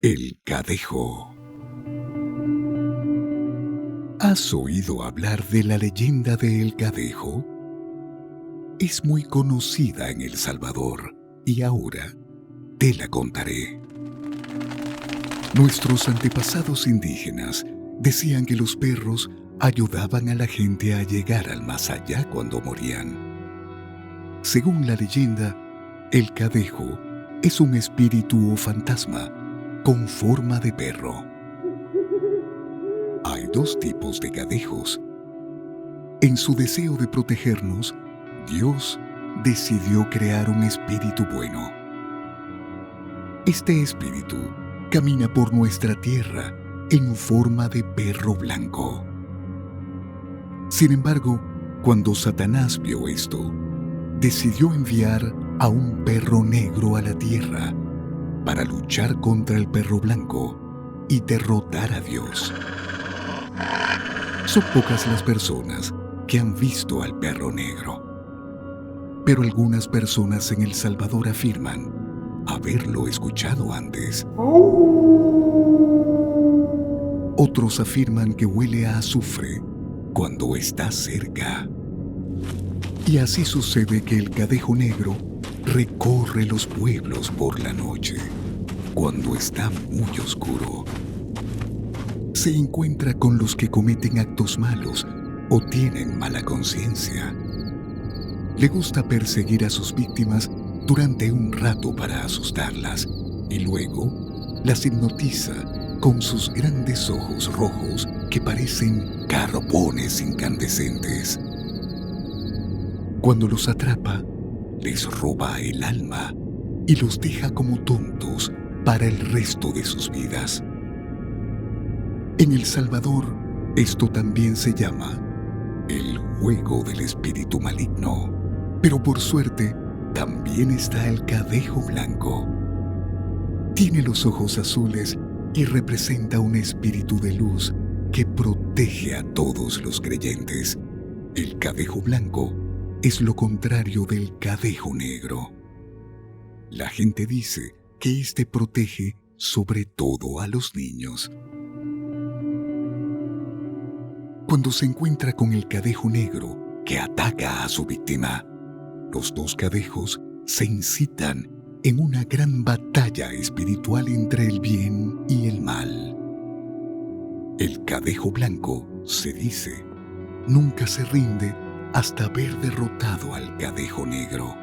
El Cadejo. ¿Has oído hablar de la leyenda de El Cadejo? Es muy conocida en El Salvador y ahora te la contaré. Nuestros antepasados indígenas decían que los perros ayudaban a la gente a llegar al más allá cuando morían. Según la leyenda, el cadejo es un espíritu o fantasma con forma de perro. Hay dos tipos de cadejos. En su deseo de protegernos, Dios decidió crear un espíritu bueno. Este espíritu camina por nuestra tierra en forma de perro blanco. Sin embargo, cuando Satanás vio esto, decidió enviar a un perro negro a la tierra para luchar contra el perro blanco y derrotar a Dios. Son pocas las personas que han visto al perro negro, pero algunas personas en El Salvador afirman haberlo escuchado antes. Otros afirman que huele a azufre cuando está cerca. Y así sucede que el cadejo negro recorre los pueblos por la noche, cuando está muy oscuro. Se encuentra con los que cometen actos malos o tienen mala conciencia. Le gusta perseguir a sus víctimas durante un rato para asustarlas y luego las hipnotiza con sus grandes ojos rojos que parecen carbones incandescentes. Cuando los atrapa, les roba el alma y los deja como tontos para el resto de sus vidas. En El Salvador, esto también se llama el juego del espíritu maligno. Pero por suerte, también está el cadejo blanco. Tiene los ojos azules y representa un espíritu de luz que protege a todos los creyentes. El cadejo blanco es lo contrario del cadejo negro. La gente dice que este protege sobre todo a los niños. Cuando se encuentra con el cadejo negro que ataca a su víctima, los dos cadejos se incitan en una gran batalla espiritual entre el bien y el mal. El cadejo blanco, se dice, nunca se rinde hasta haber derrotado al cadejo negro.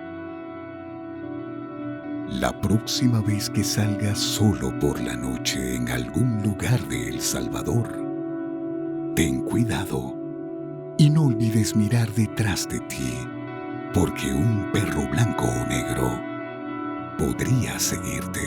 La próxima vez que salgas solo por la noche en algún lugar de El Salvador, ten cuidado y no olvides mirar detrás de ti, porque un perro blanco o negro podría seguirte.